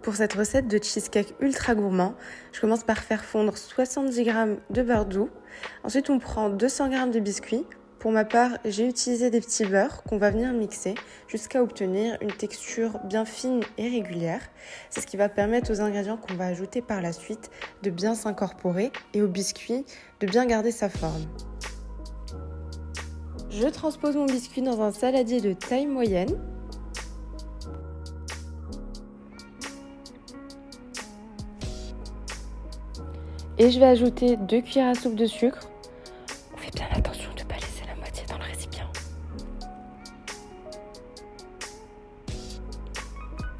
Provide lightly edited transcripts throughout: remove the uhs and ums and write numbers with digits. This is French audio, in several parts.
Pour cette recette de cheesecake ultra gourmand, je commence par faire fondre 70 g de beurre doux. Ensuite, on prend 200 g de biscuits. Pour ma part, j'ai utilisé des petits beurres qu'on va venir mixer jusqu'à obtenir une texture bien fine et régulière. C'est ce qui va permettre aux ingrédients qu'on va ajouter par la suite de bien s'incorporer et aux biscuits de bien garder sa forme. Je transpose mon biscuit dans un saladier de taille moyenne. Et je vais ajouter 2 cuillères à soupe de sucre. On fait bien attention de ne pas laisser la moitié dans le récipient.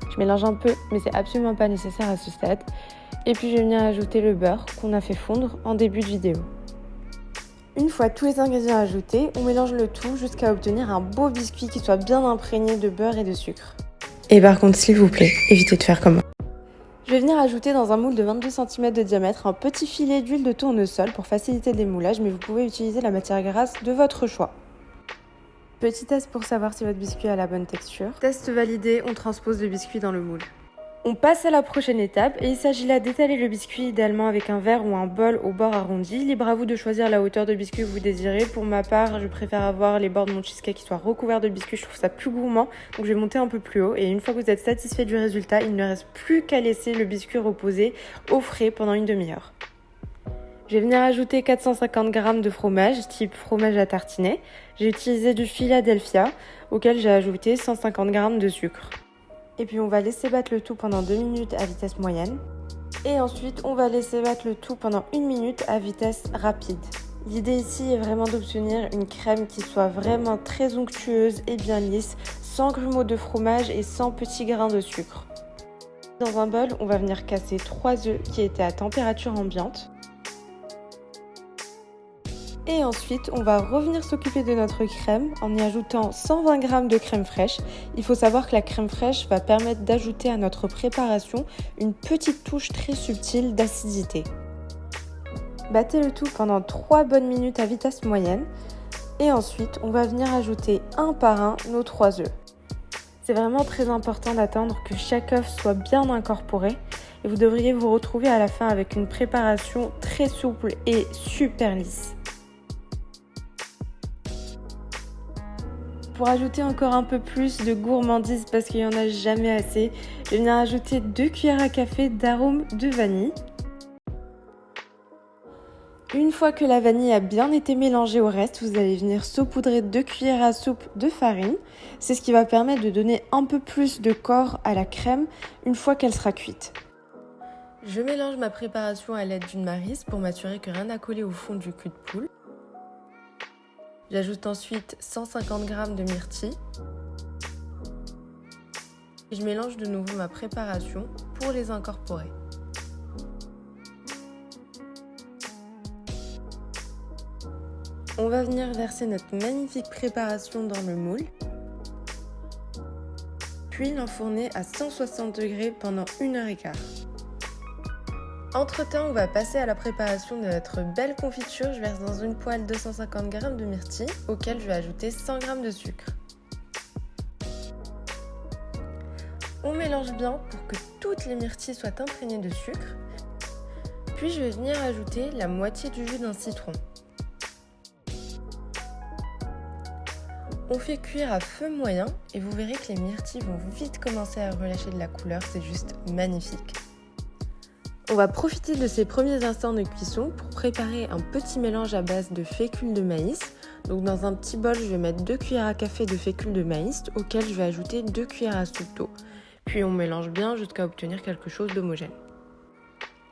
Je mélange un peu, mais c'est absolument pas nécessaire à ce stade. Et puis je vais venir ajouter le beurre qu'on a fait fondre en début de vidéo. Une fois tous les ingrédients ajoutés, on mélange le tout jusqu'à obtenir un beau biscuit qui soit bien imprégné de beurre et de sucre. Et par contre, s'il vous plaît, évitez de faire comme moi. Je vais venir ajouter dans un moule de 22 cm de diamètre un petit filet d'huile de tournesol pour faciliter le démoulage, mais vous pouvez utiliser la matière grasse de votre choix. Petit test pour savoir si votre biscuit a la bonne texture. Test validé, on transpose le biscuit dans le moule. On passe à la prochaine étape et il s'agit là d'étaler le biscuit idéalement avec un verre ou un bol au bord arrondi. Libre à vous de choisir la hauteur de biscuit que vous désirez. Pour ma part, je préfère avoir les bords de mon cheesecake qui soient recouverts de biscuits, je trouve ça plus gourmand. Donc je vais monter un peu plus haut et une fois que vous êtes satisfait du résultat, il ne reste plus qu'à laisser le biscuit reposer au frais pendant une demi-heure. Je vais venir ajouter 450 g de fromage type fromage à tartiner. J'ai utilisé du Philadelphia auquel j'ai ajouté 150 g de sucre. Et puis on va laisser battre le tout pendant 2 minutes à vitesse moyenne. Et ensuite on va laisser battre le tout pendant 1 minute à vitesse rapide. L'idée ici est vraiment d'obtenir une crème qui soit vraiment très onctueuse et bien lisse, sans grumeaux de fromage et sans petits grains de sucre. Dans un bol, on va venir casser 3 œufs qui étaient à température ambiante. Et ensuite, on va revenir s'occuper de notre crème en y ajoutant 120 g de crème fraîche. Il faut savoir que la crème fraîche va permettre d'ajouter à notre préparation une petite touche très subtile d'acidité. Battez le tout pendant 3 bonnes minutes à vitesse moyenne. Et ensuite, on va venir ajouter un par un nos 3 œufs. C'est vraiment très important d'attendre que chaque œuf soit bien incorporé. Et vous devriez vous retrouver à la fin avec une préparation très souple et super lisse. Pour ajouter encore un peu plus de gourmandise parce qu'il n'y en a jamais assez, je vais venir ajouter 2 cuillères à café d'arôme de vanille. Une fois que la vanille a bien été mélangée au reste, vous allez venir saupoudrer 2 cuillères à soupe de farine. C'est ce qui va permettre de donner un peu plus de corps à la crème une fois qu'elle sera cuite. Je mélange ma préparation à l'aide d'une maryse pour m'assurer que rien n'a collé au fond du cul de poule. J'ajoute ensuite 150 g de myrtille. Et je mélange de nouveau ma préparation pour les incorporer. On va venir verser notre magnifique préparation dans le moule. Puis l'enfourner à 160 degrés pendant 1h15. Entre-temps, on va passer à la préparation de notre belle confiture. Je verse dans une poêle 250 g de myrtille, auquel je vais ajouter 100 g de sucre. On mélange bien pour que toutes les myrtilles soient imprégnées de sucre. Puis je vais venir ajouter la moitié du jus d'un citron. On fait cuire à feu moyen et vous verrez que les myrtilles vont vite commencer à relâcher de la couleur, c'est juste magnifique. On va profiter de ces premiers instants de cuisson pour préparer un petit mélange à base de fécule de maïs. Donc dans un petit bol, je vais mettre 2 cuillères à café de fécule de maïs auquel je vais ajouter 2 cuillères à soupe d'eau. Puis on mélange bien jusqu'à obtenir quelque chose d'homogène.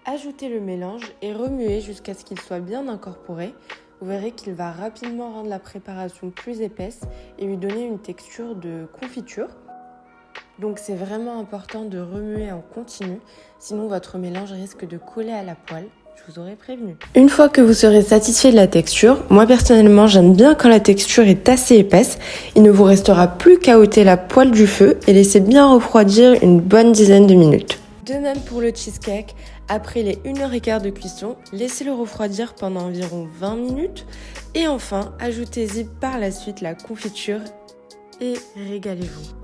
Ajoutez le mélange et remuez jusqu'à ce qu'il soit bien incorporé. Vous verrez qu'il va rapidement rendre la préparation plus épaisse et lui donner une texture de confiture. Donc c'est vraiment important de remuer en continu, sinon votre mélange risque de coller à la poêle, je vous aurais prévenu. Une fois que vous serez satisfait de la texture, moi personnellement j'aime bien quand la texture est assez épaisse, il ne vous restera plus qu'à ôter la poêle du feu et laisser bien refroidir une bonne dizaine de minutes. De même pour le cheesecake, après les 1h15 de cuisson, laissez-le refroidir pendant environ 20 minutes et enfin ajoutez-y par la suite la confiture et régalez-vous.